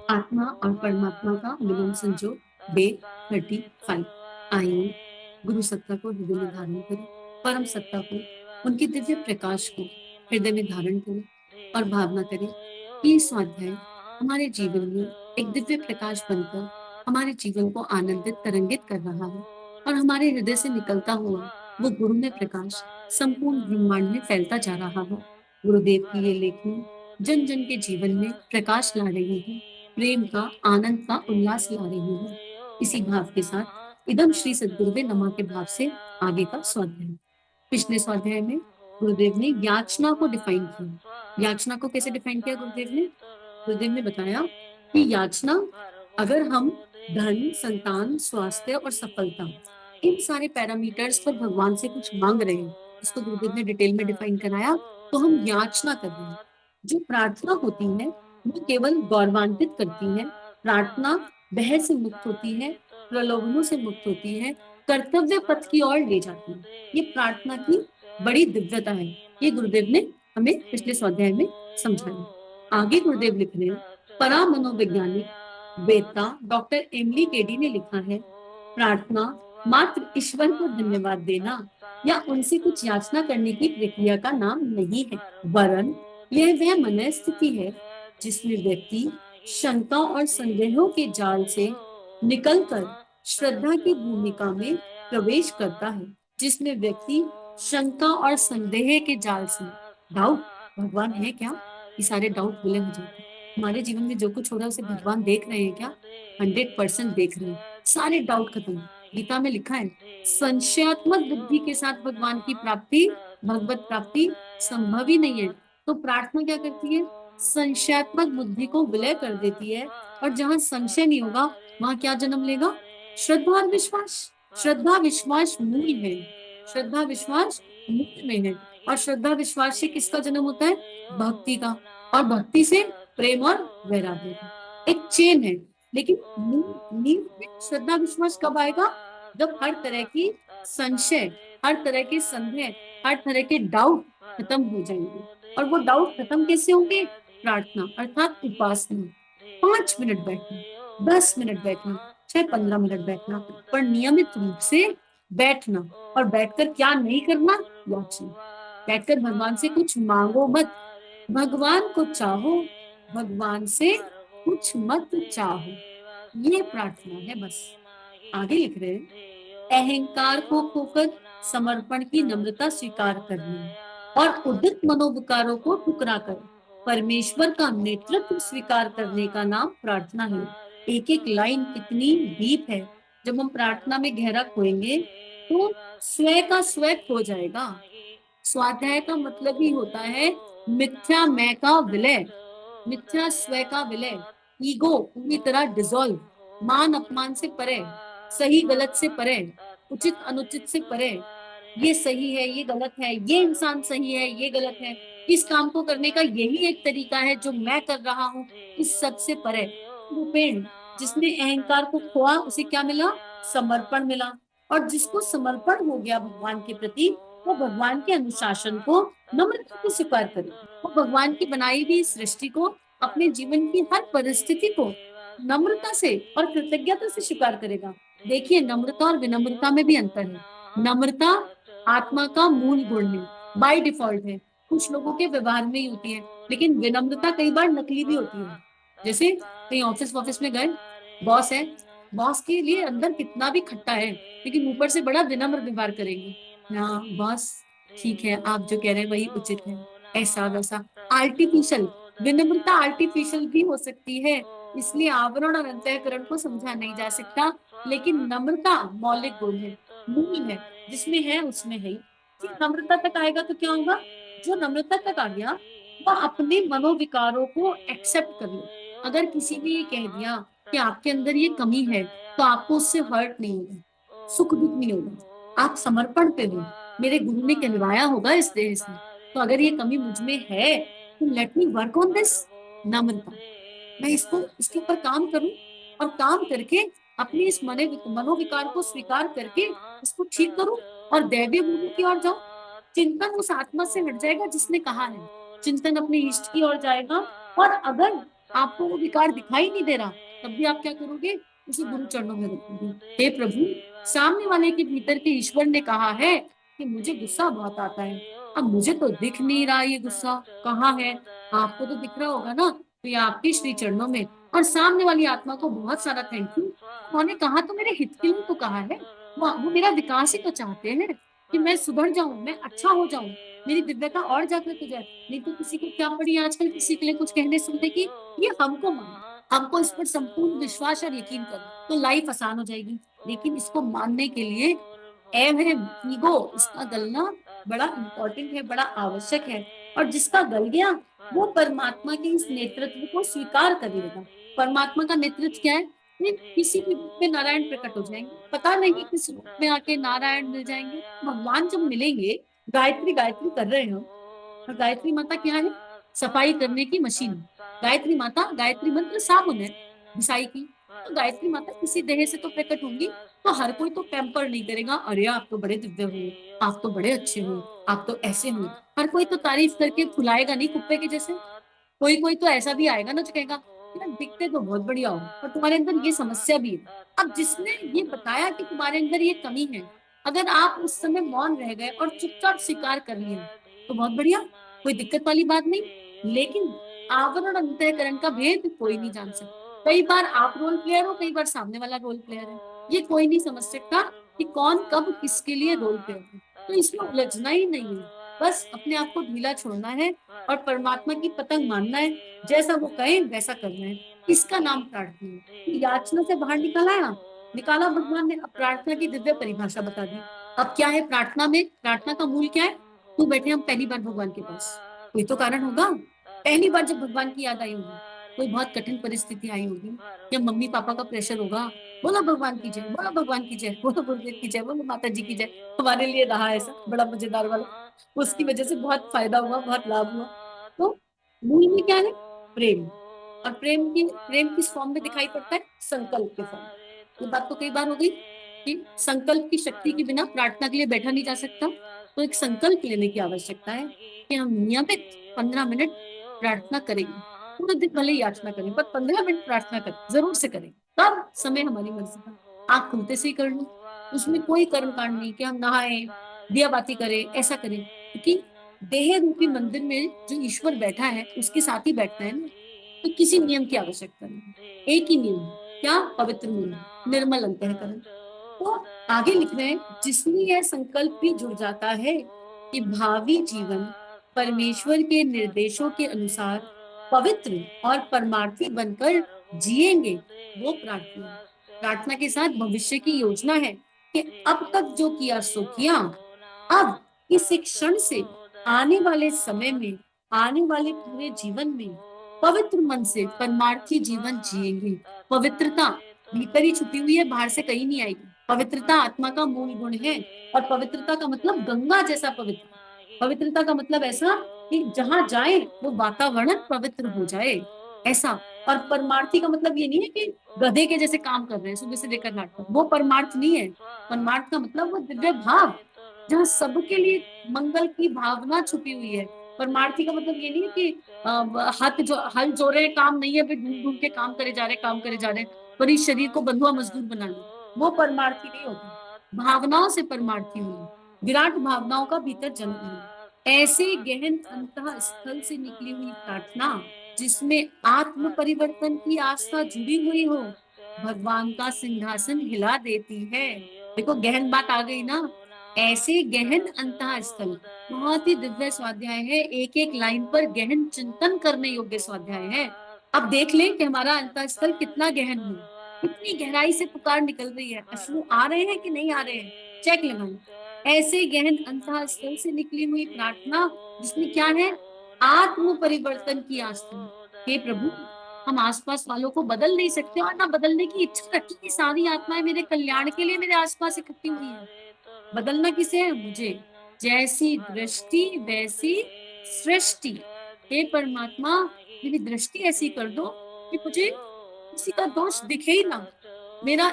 आत्मा और परमात्मा का मिलन संजोग डे 35। आइए गुरु सत्ता को हृदय में धारण करें, परम सत्ता को, उनके दिव्य प्रकाश को हृदय में धारण करें और भावना करें कि ये स्वाध्याय हमारे जीवन में एक दिव्य प्रकाश बनकर हमारे जीवन को आनंदित तरंगित कर रहा है और हमारे हृदय से निकलता हुआ वो गुरुमय प्रकाश संपूर्ण ब्रह्मांड में फैलता जा रहा है। गुरुदेव की ये लेखनी जन जन के जीवन में प्रकाश ला रही है, प्रेम का, आनंद का उल्लास ला रही है। इसी भाव के साथ इदम श्री सद्गुरुवे नमः के भाव से आगे का स्वाध्याय। पिछले स्वाध्याय में गुरुदेव ने याचना को डिफाइन किया। याचना को कैसे डिफाइन किया गुरुदेव ने? गुरुदेव ने बताया कि याचना, अगर हम धन, संतान, स्वास्थ्य और सफलता, इन सारे पैरामीटर्स पर भगवान से कुछ मांग रहे हैं, इसको गुरुदेव ने डिटेल में डिफाइन कराया, तो हम याचना कर रहे हैं। जो प्रार्थना होती है वो केवल गौरवान्वित करती है। प्रार्थना बह से मुक्त होती है, प्रलोभनों से मुक्त होती है, कर्तव्य पथ की ओर ले जाती है। ये प्रार्थना की बड़ी दिव्यता है। ये गुरुदेव ने हमें पिछले स्वाध्याय में समझाया। आगे गुरुदेव लिख रहे हैं, परा मनोवैज्ञानिक वेदता डॉक्टर एमिली केडी ने लिखा है, प्रार्थना मात्र ईश्वर को धन्यवाद देना या उनसे कुछ याचना करने की प्रक्रिया का नाम नहीं है, वरन यह वह मन स्थिति है जिसमें व्यक्ति शंका और संदेहों के जाल से निकलकर श्रद्धा की भूमिका में प्रवेश करता है। जिसमें व्यक्ति शंका और संदेह के जाल से, डाउट, भगवान है क्या, ये सारे डाउट विलय हो जाते हैं। हमारे जीवन में जो कुछ हो रहा है उसे भगवान देख रहे हैं क्या? 100% देख रहे हैं। सारे डाउट खत्म। गीता में लिखा है, संशयात्मक बुद्धि के साथ भगवान की प्राप्ति, भगवत प्राप्ति संभव ही नहीं है। तो प्रार्थना क्या करती है? संशयात्मक बुद्धि को विलय कर देती है, और जहां संशय नहीं होगा वहां क्या जन्म लेगा? श्रद्धा और विश्वास। श्रद्धा विश्वास मूल है, श्रद्धा विश्वास मूल में है। और श्रद्धा विश्वास से किसका जन्म होता है? भक्ति का। और भक्ति से प्रेम और वैराग्य का। एक चेन है। लेकिन नींव में श्रद्धा विश्वास कब आएगा? जब हर तरह की संशय, हर तरह के संदेह, हर तरह के डाउट खत्म हो जाएंगे। और वो डाउट खत्म कैसे होंगे? प्रार्थना अर्थात उपासना। 5 मिनट बैठना, 10 मिनट बैठना, चाहे 15 मिनट बैठना, पर नियमित रूप से बैठना। और बैठकर क्या नहीं करना? याचना। बैठकर भगवान से कुछ मांगो मत, भगवान को चाहो, भगवान से कुछ मत चाहो। ये प्रार्थना है बस। आगे लिख रहे हैं, अहंकार को खोकर समर्पण की नम्रता स्वीकार करना और उदित मनोविकारों को ठुकरा कर परमेश्वर का नेतृत्व स्वीकार करने का नाम प्रार्थना है। एक एक लाइन कितनी डीप है। जब हम प्रार्थना में गहरा खोएंगे तो स्वयं का स्वयं खो जाएगा। स्वाध्याय का मतलब ही होता है मिथ्या मैं का विलय, मिथ्या स्वयं का विलय, ईगो पूरी तरह डिसॉल्व, मान अपमान से परे, सही गलत से परे, उचित अनुचित से परे। ये सही है, ये गलत है, ये इंसान सही है, ये गलत है, इस काम को करने का यही एक तरीका है जो मैं कर रहा हूँ, इस सब से परे। रूपेण, जिसने अहंकार को खोआ उसे क्या मिला? समर्पण मिला। और जिसको समर्पण हो गया भगवान के प्रति, वो भगवान के अनुशासन को नम्रता से स्वीकार करे। वो भगवान की बनाई हुई सृष्टि को, अपने जीवन की हर परिस्थिति को नम्रता से और कृतज्ञता से स्वीकार करेगा। देखिए, नम्रता और विनम्रता में भी अंतर है। नम्रता आत्मा का मूल गुण है, बाय डिफॉल्ट है, कुछ लोगों के व्यवहार में ही होती है। लेकिन विनम्रता कई बार नकली भी होती है। जैसे कहीं ऑफिस में गए, बॉस है, बॉस के लिए अंदर कितना भी खट्टा है लेकिन ऊपर से बड़ा विनम्र व्यवहार करेंगे। हाँ बॉस, ठीक है, आप जो कह रहे हैं वही उचित है, ऐसा वैसा। आर्टिफिशियल विनम्रता आर्टिफिशियल भी हो सकती है, इसलिए आवरण और अंतःकरण को समझा नहीं जा सकता। लेकिन नम्रता मौलिक गुण है, मूल है, जिसमें है उसमें है ही। नम्रता तक आएगा तो क्या होगा? जो नम्रता तक आ गया वो अपने मनोविकारों को एक्सेप्ट कर ले। अगर किसी ने ये कह दिया कि आपके अंदर ये कमी है, तो आपको उससे हर्ट नहीं होगा, सुख दुख नहीं होगा। आप समर्पण पे हो, मेरे गुरु ने कहलवाया होगा इस देह से, तो अगर ये कमी मुझ में है तो let me work on this. Namrata, मैं इसको, इसके ऊपर काम करूं, और काम करके अपनी इस मनोविकार को स्वीकार करके इसको ठीक करूं और दैवीय भूमि की ओर जाऊं। चिंतन उस आत्मा से हट जाएगा जिसने कहा है, चिंतन अपने इष्ट की ओर जाएगा। और अगर आपको वो विकार दिखाई नहीं दे रहा, तब भी आप क्या करोगे? उसे गुरु चरणों में रखोगे। हे प्रभु, सामने वाले के भीतर के ईश्वर ने कहा है कि मुझे गुस्सा बहुत आता है। अब मुझे तो दिख नहीं रहा ये गुस्सा कहाँ है? आपको तो दिख रहा होगा ना, तो ये आपके श्री चरणों में। और सामने वाली आत्मा को बहुत सारा थैंक यू। उन्होंने कहा तो मेरे हित के लिए तो कहा है। वो मेरा विकास ही तो चाहते हैं कि मैं सुधर जाऊं, मैं अच्छा हो जाऊं, मेरी दिव्यता और जागृत हो जाए। नहीं तो किसी को क्या पड़ी आजकल किसी के लिए कुछ कहने सुनने की, ये हमको मानो, हमको इस पर संपूर्ण विश्वास और यकीन करो, तो लाइफ आसान हो जाएगी। लेकिन इसको मानने के लिए एवं ईगो, इसका गलना बड़ा इंपॉर्टेंट है, बड़ा आवश्यक है। और जिसका गल गया वो परमात्मा के इस नेतृत्व को स्वीकार कर लेगा। परमात्मा का नेतृत्व क्या है? ये किसी भी रूप में नारायण प्रकट हो जाएंगे, पता नहीं किस रूप में आके नारायण मिल जाएंगे। भगवान जब मिलेंगे, गायत्री गायत्री कर रहे हो, और गायत्री माता क्या है? सफाई करने की मशीन। गायत्री माता, गायत्री मंत्र साबुन है घिसाई की। तो गायत्री माता किसी देह से तो प्रकट होंगी, तो हर कोई तो पैम्पर नहीं करेगा, अरे आप तो बड़े दिव्य हो, आप तो बड़े अच्छे हो, आप तो ऐसे हो। हर कोई तो तारीफ करके फुलाएगा नहीं कुत्ते के जैसे। कोई कोई तो ऐसा भी आएगा ना जो कहेगा यार दिखते तो बहुत बढ़िया हो, पर तुम्हारे अंदर ये समस्या भी है। अब जिसने ये बताया कि तुम्हारे अंदर ये कमी है, अगर आप उस समय मौन रह गए और चुपचाप स्वीकार कर लिया, तो बहुत बढ़िया, कोई दिक्कत वाली बात नहीं। लेकिन आवरण अंतःकरण का भेद कोई नहीं जान सकता। कई बार आप रोल प्लेयर हो, कई बार सामने वाला रोल प्लेयर है। ये कोई नहीं समझ सकता कि कौन कब किसके लिए रोल प्लेयर है। तो इसमें उलझना ही नहीं है, बस अपने आप को ढीला छोड़ना है और परमात्मा की पतंग मानना है। जैसा वो कहे वैसा करना है। इसका नाम प्रार्थना है। याचना से बाहर निकाला, निकाला भगवान ने। अब प्रार्थना की दिव्य परिभाषा बता दी। अब क्या है प्रार्थना में? प्रार्थना का मूल क्या है? तू बैठे हम पहली बार भगवान के पास, कोई तो कारण होगा। पहली बार जब भगवान की याद आई होगी, कोई बहुत कठिन परिस्थिति आई होगी, या मम्मी पापा का प्रेशर होगा, बोलो भगवान की जय, बोलो भगवान की जय, बोलो गुरुदेव की जय, बोलो माता जी की जय। हमारे लिए रहा ऐसा बड़ा मजेदार वाला, उसकी वजह से बहुत फायदा हुआ, बहुत लाभ हुआ। तो मूल में क्या है? प्रेम। और प्रेम किस फॉर्म में दिखाई पड़ता है? संकल्प के फॉर्म। ये बात तो कई बार हो गई कि संकल्प की शक्ति के बिना प्रार्थना के लिए बैठा नहीं जा सकता। तो एक संकल्प लेने की आवश्यकता है कि हम नियमित 15 मिनट प्रार्थना करेंगे। पूरे दिन भले ही याचना करें, पर 15 मिनट प्रार्थना करें, जरूर से करें। तब समय हमारी मर्जी का, आंख खुलते से ही कर लो। उसमें कोई कर्म कांड नहीं कि हम नहाए, दिया बाती करें, ऐसा करें, क्योंकि देह रूपी मंदिर में जो ईश्वर बैठा है उसके साथ ही बैठना है ना। तो किसी नियम की आवश्यकता नहीं, एक ही नियम है। क्या? पवित्र नियम, निर्मल अंतःकरण। तो आगे लिख रहे हैं, जिसमें यह संकल्प भी जुड़ जाता है कि भावी जीवन परमेश्वर के निर्देशों के अनुसार पवित्र और परमार्थी बनकर जिएंगे, वो प्रार्थना। प्रार्थना के साथ भविष्य की योजना है कि अब तक जो किया सो किया, अब इस एक क्षण से आने वाले समय में, आने वाले पूरे जीवन में पवित्र मन से परमार्थी जीवन जिएंगे। पवित्रता भीतर ही छुपी हुई है, बाहर से कहीं नहीं आएगी। पवित्रता आत्मा का मूल गुण है। और पवित्रता का मतलब गंगा जैसा पवित्र। पवित्रता का मतलब ऐसा कि जहां जाए वो वातावरण पवित्र हो जाए, ऐसा। और परमार्थी का मतलब ये नहीं है कि गधे के जैसे काम कर रहे हैं सुबह से लेकर रात तक, वो परमार्थ नहीं है। परमार्थ का मतलब वो दिव्य भाव, जहाँ सबके लिए मंगल की भावना छुपी हुई है। परमार्थी का मतलब ये नहीं है कि हाथ जो हल जो रहे, काम नहीं है, फिर ढूंढ ढूंढ के काम करे जा रहे, काम करे जा रहे, पर इस शरीर को बंधुआ मजदूर बना लिया, वो परमार्थी नहीं होता। भावनाओं से परमार्थी होना, विराट भावनाओं का भीतर जन्म लेना, ऐसे गहन अंतः स्थल से निकली हुई प्रार्थना जिसमें आत्म परिवर्तन की आस्था जुड़ी हुई हो, भगवान का सिंहासन हिला देती है। देखो गहन बात आ गई ना। ऐसे गहन अंतः स्थल, बहुत ही दिव्य स्वाध्याय है, एक एक लाइन पर गहन चिंतन करने योग्य स्वाध्याय है। अब देख लें कि हमारा अंतः स्थल कितना गहन है, कितनी गहराई से पुकार निकल रही है, अश्रु आ रहे हैं कि नहीं आ रहे हैं, चेक लगाएं। ऐसे गहन अंतः स्थल से निकली हुई प्रार्थना जिसमें क्या है? आत्म परिवर्तन की आस्था। हे प्रभु, हम आसपास वालों को बदल नहीं सकते और ना बदलने की इच्छा रखी कि सारी आत्माएं मेरे कल्याण के लिए मेरे आसपास इकट्ठी हुई है। बदलना किसे है? मुझे। जैसी दृष्टि वैसी सृष्टि। हे परमात्मा, मेरी दृष्टि ऐसी कर दो कि मुझे किसी का दोष दिखे ही ना। मेरा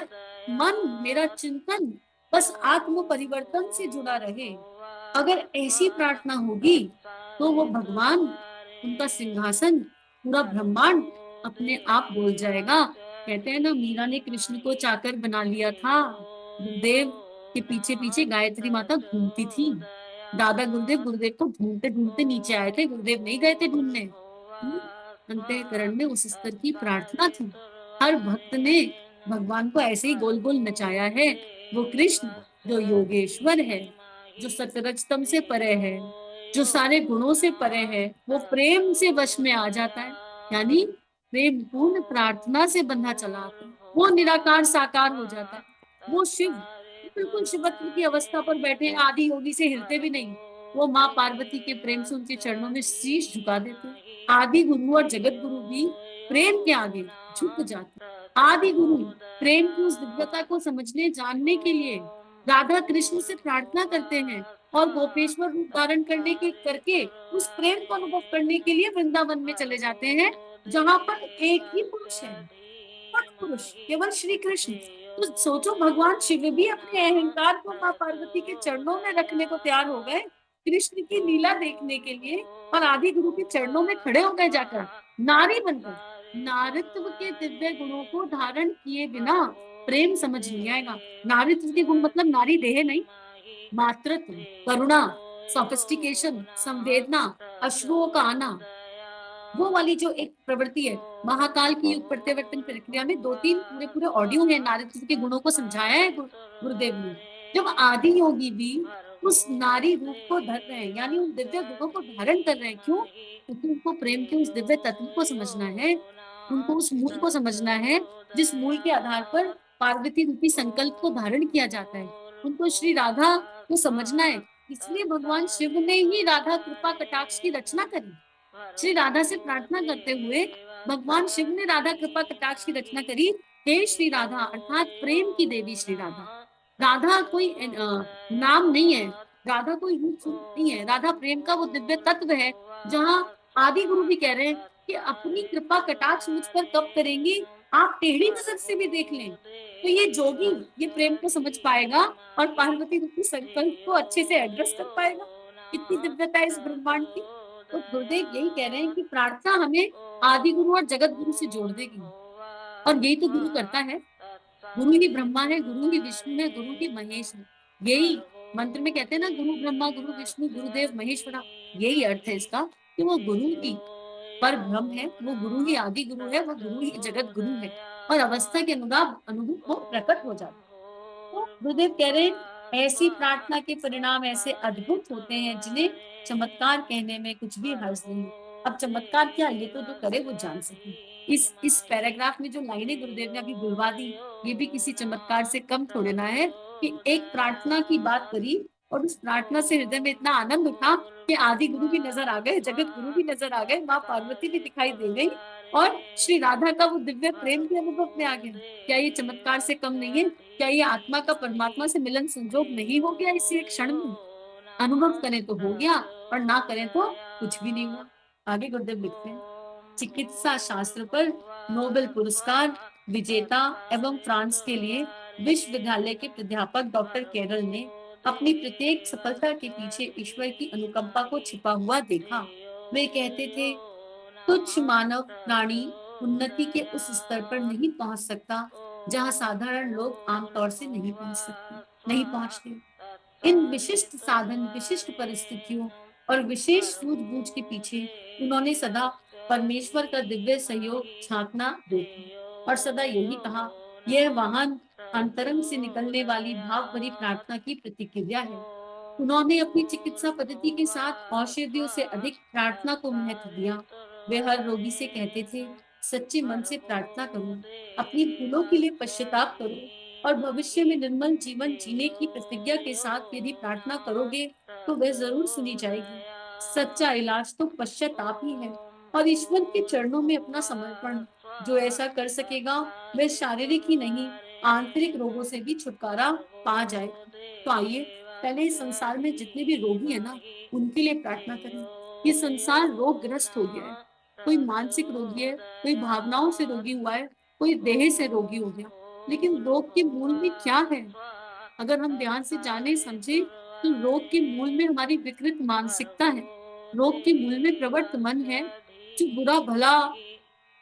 मन, मेरा चिंतन बस आत्म परिवर्तन से जुड़ा रहे। अगर ऐसी प्रार्थना होगी तो वो भगवान, उनका सिंहासन, पूरा ब्रह्मांड अपने आप बोल जाएगा। कहते हैं ना, मीरा ने कृष्ण को चाकर बना लिया था। गुरुदेव के पीछे पीछे गायत्री माता घूमती थी। दादा गुरुदेव को ढूंढते ढूंढते नीचे आए थे, गुरुदेव नहीं गए थे ढूंढने। अंतःकरण में उस स्तर की प्रार्थना थी। हर भक्त ने भगवान को ऐसे ही गोल गोल नचाया है। वो कृष्ण जो योगेश्वर है, जो सतरजतम से परे है, जो सारे गुणों से परे है, वो प्रेम से वश में आ जाता है। यानी प्रेम पूर्ण प्रार्थना से बंधा चला आता है, वो निराकार साकार हो जाता है। वो शिव बिल्कुल शिवत्व की अवस्था पर बैठे, आदि योगी से हिलते भी नहीं। वो माँ पार्वती के प्रेम से उनके चरणों में शीश झुका देते। आदि गुरु और जगत गुरु भी प्रेम के आगे झुक जाते। आदि गुरु प्रेम की उस दिव्यता को समझने जानने के लिए राधा कृष्ण से प्रार्थना करते हैं, और गोपेश्वर रूप धारण करने के करके उस प्रेम को अनुभव करने के लिए वृंदावन में चले जाते हैं, जहां पर एक ही पुरुष है, पुरुष केवल श्री कृष्ण। तो सोचो, भगवान शिव भी अपने अहंकार को माँ पार्वती के चरणों में रखने को तैयार हो गए, कृष्ण की लीला देखने के लिए, और आदि गुरु के चरणों में खड़े हो गए जाकर, नारी बनकर। नारित्व के दिव्य गुणों को धारण किए बिना प्रेम समझ नहीं आएगा। नारित्व के गुण मतलब नारी देह नहीं, मातृत्व, करुणा, सोफिस्टिकेशन, संवेदना, अश्रुओं का आना, वो वाली जो एक प्रवृत्ति है। महाकाल की युग प्रत्यावर्तन प्रक्रिया में 2-3 पूरे पूरे ऑडियो है, नारद के गुणों को समझाया है गुरुदेव ने। जब आदि योगी भी उस नारी रूप को धर रहे हैं, यानी उन दिव्य गुणों को धारण कर रहे हैं, क्यों? क्योंकि उनको प्रेम के उस दिव्य तत्व को समझना है, उनको उस मूल को समझना है, जिस मूल के आधार पर पार्वती रूपी संकल्प को धारण किया जाता है। उनको श्री राधा को समझना है। इसलिए भगवान शिव ने ही राधा कृपा कटाक्ष की रचना करी। श्री राधा से प्रार्थना करते हुए भगवान शिव ने राधा कृपा कटाक्ष की रचना करी। हे श्री राधा, अर्थात प्रेम की देवी श्री राधा। राधा कोई नाम नहीं है, राधा कोई रूप स्वरूप नहीं है, राधा प्रेम का वो दिव्य तत्व है, जहाँ आदि गुरु भी कह रहे हैं कि अपनी कृपा कटाक्ष मुझ पर कब करेंगी, आप टेढ़ी नजर से भी देख लें। तो ये जोगी ये प्रेम को समझ पाएगा और पार्वती रूपी संकल्प को अच्छे से एड्रेस कर पाएगा। कितनी दिव्यता है इस ब्रह्मांड की। तो गुरुदेव यही कह रहे हैं कि प्रार्थना हमें आदि गुरु और जगत गुरु से जोड़ देगी, और यही तो गुरु करता है। गुरु ही ब्रह्मा है, गुरु ही विष्णु है, गुरु ही महेश है। यही मंत्र में कहते हैं ना, गुरु ब्रह्मा गुरु विष्णु गुरुदेव महेश्वरा। यही अर्थ है इसका कि वो गुरु ही पर ब्रह्म है, वो गुरु ही आदि गुरु है, वो गुरु ही जगत गुरु है, और अवस्था के अनुरूप वो प्रकट हो जाता है। तो गुरुदेव कह रहे हैं, ऐसी प्रार्थना के परिणाम ऐसे अद्भुत होते हैं जिन्हें चमत्कार कहने में कुछ भी हर्ज नहीं। अब चमत्कार क्या, ये तो जो करे वो जान सके। इस पैराग्राफ में जो लाइनें गुरुदेव ने अभी बुलवा दी, ये भी किसी चमत्कार से कम थोड़े ना है, कि एक प्रार्थना की बात करी और उस प्रार्थना से हृदय में इतना आनंद उठा कि आदि गुरु भी नजर आ गए, जगत गुरु भी नजर आ गए, माँ पार्वती भी दिखाई दे गई, और श्री राधा का वो दिव्य प्रेम के अनुभव में आ गया। क्या ये चमत्कार से कम नहीं है? क्या ये आत्मा का परमात्मा से मिलन संजोग नहीं हो गया इसी एक क्षण में? अनुभव करें तो हो गया, और ना करें तो कुछ भी नहीं हुआ। आगे गुरुदेव लिखते हैं, चिकित्सा शास्त्र पर नोबेल पुरस्कार विजेता एवं फ्रांस के लिए विश्वविद्यालय के प्राध्यापक डॉक्टर केरल ने अपनी प्रत्येक सफलता के पीछे ईश्वर की अनुकंपा को छिपा हुआ देखा। वे कहते थे, तुच्छ मानव प्राणी उन्नति के उस स्तर पर नहीं पहुंच सकता जहां साधारण लोग आमतौर से नहीं पहुंच सकते, नहीं पहुंचते। इन विशिष्ट साधन, विशिष्ट परिस्थितियों और विशेष सूझबूझ के पीछे उन्होंने सदा परमेश्वर का दिव्य सहयोग झांकना देखा, और सदा यही कहा, यह वाहन अंतरंग से निकलने वाली भाव भरी प्रार्थना की प्रतिक्रिया है। उन्होंने अपनी चिकित्सा पद्धति के साथ औषधियों से अधिक प्रार्थना को महत्व दिया। वे हर रोगी से कहते थे, सच्चे मन से प्रार्थना करो, अपनी भूलों के लिए पश्चाताप करो, और भविष्य में निर्मल जीवन जीने की प्रतिज्ञा के साथ यदि प्रार्थना करोगे तो वह जरूर सुनी जाएगी। सच्चा इलाज तो पश्चाताप ही है, और ईश्वर के चरणों में अपना समर्पण। जो ऐसा कर सकेगा वह शारीरिक ही नहीं, आंतरिक रोगों से भी छुटकारा पा जाएगा। तो आइए, पहले इस संसार में जितने भी रोगी है ना, उनके लिए प्रार्थना करें। ये संसार रोगग्रस्त हो गया है। कोई मानसिक रोगी है, कोई भावनाओं से रोगी हुआ है, कोई देह से रोगी हो गया। लेकिन रोग के मूल में क्या है? अगर हम ध्यान से जाने समझे तो रोग के मूल में हमारी विकृत मानसिकता है। रोग के मूल में प्रवृत्त मन है, जो बुरा भला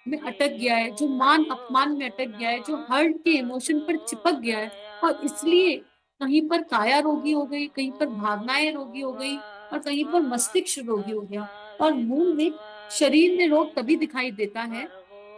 में अटक गया है, जो मान अपमान में अटक गया है, जो हर्ट के इमोशन पर चिपक गया है, और इसलिए कहीं पर काया रोगी हो गई, कहीं पर भावनाएं रोगी हो गई, और कहीं पर मस्तिष्क रोगी हो गया। और मूल में शरीर में रोग तभी दिखाई देता है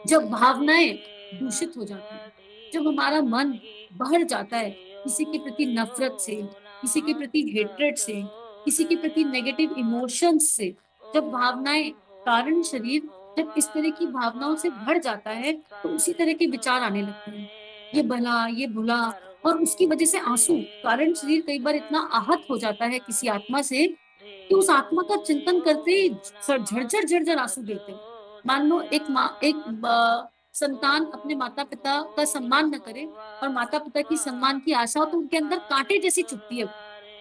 जब भावनाएं दूषित हो जाती हैं, जब हमारा मन बढ़ जाता है किसी के प्रति नफरत से, किसी के प्रति हेट्रेड से, किसी के प्रति नेगेटिव इमोशंस से। जब भावनाएं, कारण शरीर जब इस तरह की भावनाओं से भर जाता है, तो उसी तरह के विचार आने लगते हैं, ये भला ये बुला। और उसकी वजह से आंसू, कारण शरीर कई बार इतना आहत हो जाता है किसी आत्मा से कि उस आत्मा का चिंतन करते ही झरझर झरझर आंसू गिरते हैं। मान लो एक माँ, एक संतान अपने माता पिता का सम्मान न करे, और माता पिता की सम्मान की आशा हो, तो उनके अंदर कांटे जैसी चुभती है।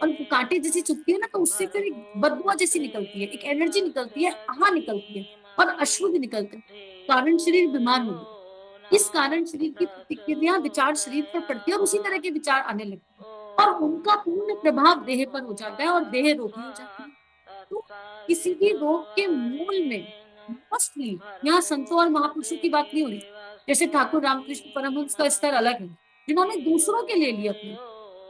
और वो कांटे जैसी चुभती है ना, तो उससे फिर एक बदबुआ जैसी निकलती है, एक एनर्जी निकलती है, आहा निकलती है, और अश्रु भी निकलते हैं। कारण शरीर बीमार हो गया। इस कारण शरीर की प्रतिक्रिया विचार शरीर पर पड़ती है, और उसी तरह के विचार आने लगते हैं, और उनका पूर्ण प्रभाव देह पर हो जाता है, और देह रोगी हो जाती है। तो किसी भी रोग के मूल में मोस्टली, यहाँ संतों और महापुरुषों की बात नहीं हो रही, जैसे ठाकुर रामकृष्ण परमहंस का स्तर अलग है, जिन्होंने दूसरों के ले लिया अपने,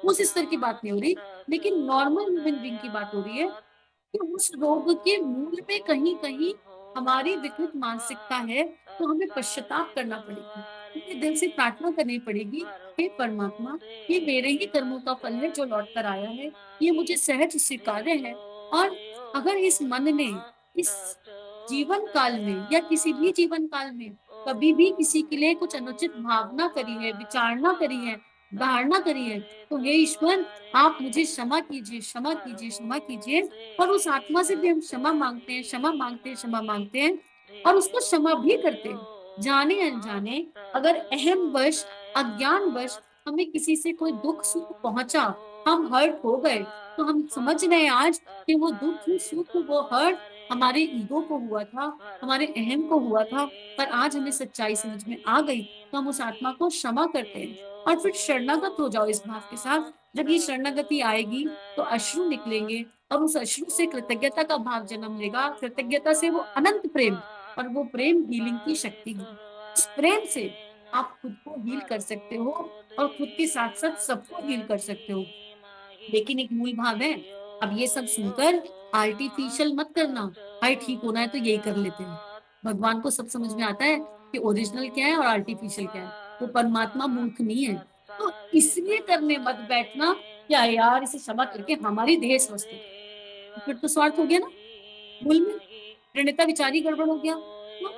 उस स्तर की बात नहीं हो रही, लेकिन नॉर्मल ह्यूमन बीइंग की बात हो रही है कि उस रोग के मूल में कहीं कहीं हमारी विकृत मानसिकता है। तो हमें पश्चाताप करना पड़ेगा, हमें दिल से प्रार्थना करनी पड़ेगी, हे परमात्मा, ये मेरे ही कर्मों का फल है जो लौट कर आया है, ये मुझे सहज स्वीकार्य है। और अगर इस मन ने इस जीवन काल में या किसी भी जीवन काल में कभी भी किसी के लिए कुछ अनुचित भावना करी है, विचारणा करी है, धारणा करी है, तो हे ईश्वर, आप मुझे क्षमा कीजिए, क्षमा कीजिए, क्षमा कीजिए। और उस आत्मा से भी हम क्षमा मांगते हैं, क्षमा मांगते हैं, क्षमा मांगते हैं, और उसको क्षमा भी करते हैं। जाने अनजाने, अगर अहम वश, अज्ञान वश हमें किसी से कोई दुख सुख पहुंचा, हम हर्ट हो गए, तो हम समझ रहे हैं आज कि वो दुख, वो सुख, वो हर्ट हमारे ईगो को हुआ था, हमारे अहम को हुआ था। पर आज हमें सच्चाई समझ में आ गई, तो हम उस आत्मा को क्षमा करते हैं, और फिर शरणागत हो जाओ इस भाव के साथ। जब ये शरणागति आएगी, तो अश्रु निकलेंगे, और उस अश्रु से कृतज्ञता का भाव जन्म लेगा, कृतज्ञता से वो अनंत प्रेम, और वो प्रेम हीलिंग की शक्ति है। उस प्रेम से आप खुद को हील कर सकते हो, और खुद के साथ साथ सबको हील कर सकते हो। लेकिन एक मूल भाव है, अब ये सब सुनकर आर्टिफिशियल मत करना, भाई ठीक होना है तो यही कर लेते हैं। भगवान को सब समझ में आता है कि ओरिजिनल क्या है और आर्टिफिशियल क्या है। वो परमात्मा मूर्ख नहीं है। तो इसलिए करने मत बैठना क्या यार, इसे क्षमा करके हमारी देह स्वस्थ हो जाए। फिर तो स्वार्थ हो गया ना, मूल में प्रणेता विचारी गड़बड़ हो गया। तो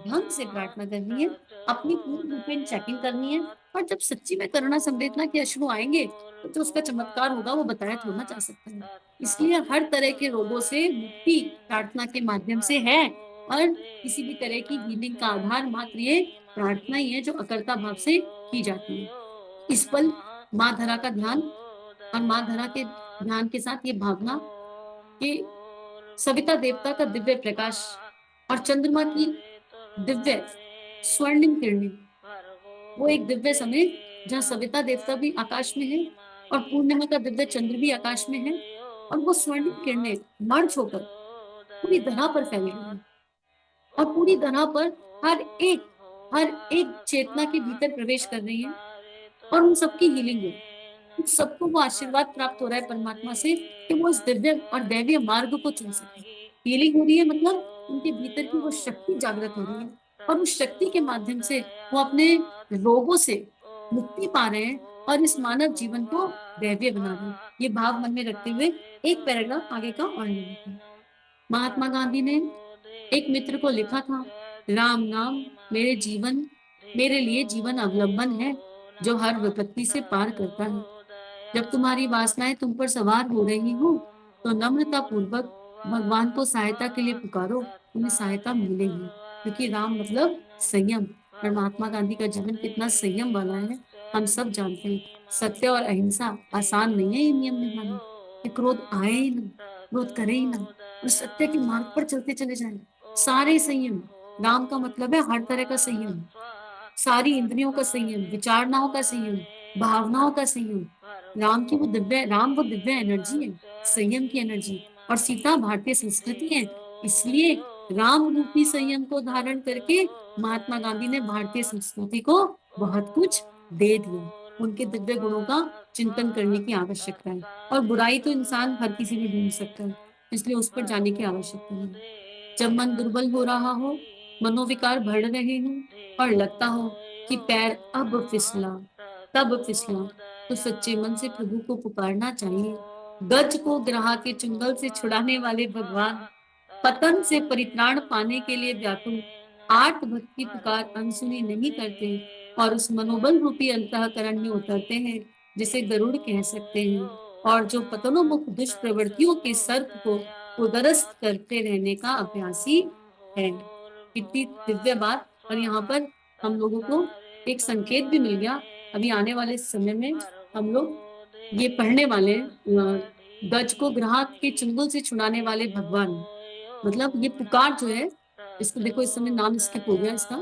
ढंग से प्रार्थना करनी है, अपनी पूर्ण रूपेण चेकिंग करनी है। और जब सच्ची में करुणा संवेदना के अश्रु आएंगे, तो जो उसका चमत्कार होगा वो बताया थोड़ा जा सकता है। इसलिए हर तरह के रोगों से मुक्ति प्रार्थना के माध्यम से है, और किसी भी तरह की हीलिंग का आधार मात्र ये प्रार्थना ही है, जो अकर्ता भाव से की जाती है। इस पल माँ धरा का ध्यान, और माँ धरा के ध्यान के साथ ये भावना कि सविता देवता का दिव्य प्रकाश और चंद्रमा की दिव्य स्वर्णिम किरणें, वो एक दिव्य समय जहाँ सविता देवता भी आकाश में है, और पूर्णिमा का दिव्य चंद्र भी आकाश में है, और वो स्वर्णिम किरणें मर्ज होकर पूरी धरा पर फैली हुई है, और पूरी धरा पर हर एक चेतना के भीतर प्रवेश कर रही है, और उन सबकी हीलिंग हो। उन सबको वो आशीर्वाद प्राप्त हो रहा है परमात्मा से कि वो इस दिव्य और दैवीय मार्ग को चुन सके। हीलिंग हो रही है मतलब उनके भीतर की वो शक्ति जागृत हो रही है, और उस शक्ति के माध्यम से वो अपने रोगों से मुक्ति पा रहे हैं, और इस मानव जीवन को दैवीय बना रहे हैं। ये भाव मन में रखते हुए एक पैराग्राफ आगे का और ले लेते हैं। महात्मा गांधी ने एक मित्र को लिखा था, राम नाम मेरे जीवन, मेरे लिए जीवन अवलंबन है, जो हर विपत्ति से पार करता है। जब तुम्हारी वासनाएं तुम पर सवार हो रही हो, तो नम्रता पूर्वक भगवान को सहायता के लिए पुकारो, तुम्हें सहायता मिलेगी। क्योंकि राम मतलब संयम, और महात्मा गांधी का जीवन कितना संयम वाला है हम सब जानते हैं। सत्य और अहिंसा आसान नहीं है ये नियम निभाना, कि क्रोध आए ही ना, क्रोध करे ही ना, और सत्य के मार्ग पर चलते चले जाए। सारे संयम, राम का मतलब है हर तरह का संयम, सारी इंद्रियों का संयम, विचारणाओं का संयम, भावनाओं का संयम। राम वो दिव्य एनर्जी है, संयम की एनर्जी। और सीता भारतीय संस्कृति है, इसलिए राम रूपी संयम को धारण करके महात्मा गांधी ने भारतीय संस्कृति को बहुत कुछ दे दिया। उनके दिव्य गुणों का चिंतन करने की आवश्यकता है, और बुराई तो इंसान हर किसी में ढूंढ सकता है, इसलिए उस पर जाने की आवश्यकता नहीं। जब मन दुर्बल हो रहा हो, मनोविकार बढ़ रहे हो और लगता हो कि पैर अब फिसला, तब फिसला, तो सच्चे मन से प्रभु को पुकारना चाहिए। गज को ग्राह के चुंगल से छुड़ाने वाले भगवान, पतन से परित्राण पाने के लिए व्याकुल, आर्त भक्ति पुकार अनसुनी नहीं करते और उस मनोबल रूपी अंतःकरण में उतरते हैं जिसे गरुड़ कह सकते हैं, और जो पतनोन्मुख दुष्प्रवृत्तियों के सर्प को उदरस्त करते रहने का अभ्यासी है। कितनी दिव्य बात। और यहाँ पर हम लोगों को एक संकेत भी मिल गया। अभी आने वाले समय में हम लोग ये पढ़ने वाले गज को ग्राहक के चुंगल से छुड़ाने वाले भगवान, मतलब ये पुकार जो है, इसको देखो इस समय नाम स्किप हो गया इसका,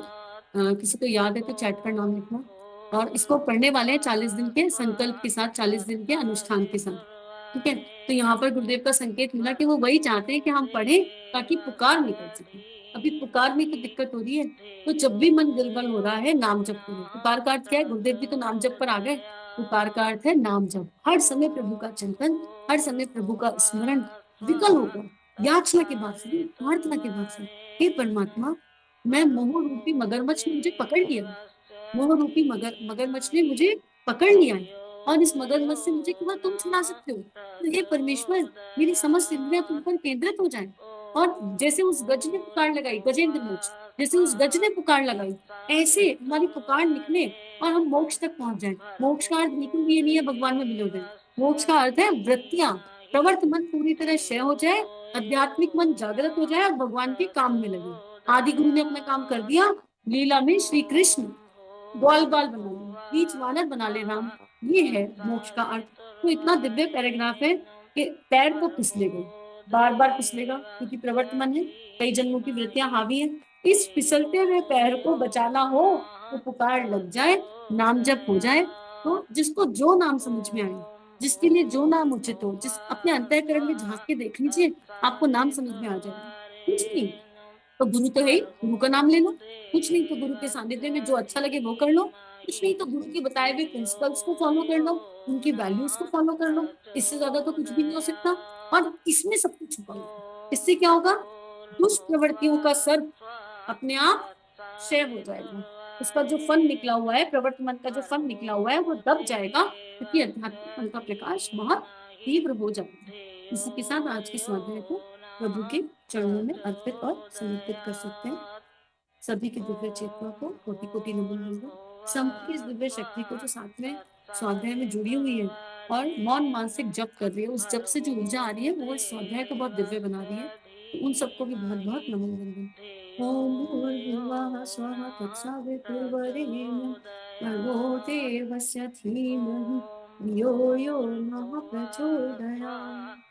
किसी को याद है तो चैट पर नाम लिखना। और इसको पढ़ने वाले हैं 40 दिन के संकल्प के साथ, 40 दिन के अनुष्ठान के साथ। ठीक है, तो यहाँ पर गुरुदेव का संकेत मिला कि वो वही चाहते हैं कि हम पढ़ें ताकि पुकार निकल सके। अभी पुकार में तो दिक्कत हो रही है, तो जब भी मन दुर्बल हो रहा है नाम जप करो। पुकार का अर्थ क्या है? गुरुदेव भी तो नाम जप पर आ गए। पुकार का अर्थ है नाम जप, हर समय प्रभु का चिंतन, हर समय प्रभु का स्मरण, विकल होकर, याचना के बाद से, प्रार्थना के बाद से, हे परमात्मा, मैं मोह रूपी मगरमच्छ ने मुझे पकड़ लिया, मोह रूपी मगरमच्छ ने मुझे पकड़ लिया है, और इस मगरमच्छ से मुझे केवल तुम छुड़ा सकते हो। तो हे परमेश्वर, मेरी समस्त इंद्रियां तुम पर केंद्रित हो जाए। और जैसे उस गज ने पुकार लगाई, गजेंद्र मोक्ष, जैसे उस गज ने पुकार लगाई, ऐसे हमारी पुकार निकले और हम मोक्ष तक पहुंच जाए। मोक्ष का अर्थ बिल्कुल भी ये नहीं है भगवान में मिल जाए। मोक्ष का अर्थ है वृत्तियां, प्रवर्त मन पूरी तरह क्षय हो जाए, आध्यात्मिक मन जागृत हो जाए और भगवान के काम में लगे। आदि गुरु ने अपना काम कर दिया। लीला में श्री कृष्ण ग्वाल बाल बना ले, बीच वानर बना ले राम, ये है मोक्ष का अर्थ। तो इतना दिव्य पैराग्राफ है कि पैर तो फिसलेगा, बार बार फिसलेगा, क्योंकि प्रवर्तमान है, कई जन्मों की वृत्तियां हावी है। इस फिसलते हुए पैर को बचाना हो तो पुकार लग जाए, नाम जप हो जाए। तो जिसको जो नाम समझ में आए, जिसके लिए जो नाम उचित हो, जिस अपने अंतःकरण में झांक के देख लीजिए, आपको नाम समझ में आ जाएगा। कुछ नहीं तो गुरु तो है ही, गुरु का नाम ले लो। कुछ नहीं तो गुरु के सानिध्य में जो अच्छा लगे वो कर लो। कुछ नहीं तो गुरु के बताए हुए प्रिंसिपल्स को फॉलो कर लो, उनकी वैल्यूज को फॉलो कर लो। इससे ज्यादा तो कुछ भी नहीं हो सकता। और इसमें सब कुछ छुपा होगा। इससे क्या होगा? दुष्प्रवृत्तियों का सर्प अपने आप क्षय हो जाएगा। उसका जो फल निकला हुआ है, प्रवर्तमान का जो फल निकला हुआ है, वो दब जाएगा, क्योंकि आध्यात्मिक फल का प्रकाश बहुत तीव्र हो जाएगा। इसी के साथ आज के स्वाध्याय को प्रभु के चरणों में अर्पित और समर्पित कर सकते हैं। सभी की दिव्य चेतना को कोटि कोटि नमन होगा। संत की इस दिव्य शक्ति को जो साथ में स्वाध्याय में जुड़ी हुई है और मौन मानसिक जप कर रही है, उस जप से जो ऊर्जा आ रही है वो इस स्वाध्याय को बहुत दिव्य बना रही है। तो उन सबको भी बहुत बहुत नमन वंदन। ओम भूर्भुवः स्वः तत्सवितुर्वरेण्यं भर्गो देवस्य धीमहि धियो यो नः प्रचोदयात्।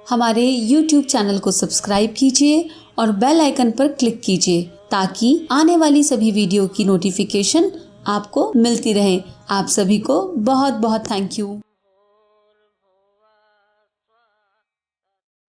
हमारे YouTube चैनल को सब्सक्राइब कीजिए और बेल आइकन पर क्लिक कीजिए ताकि आने वाली सभी वीडियो की नोटिफिकेशन आपको मिलती रहे। आप सभी को बहुत बहुत थैंक यू।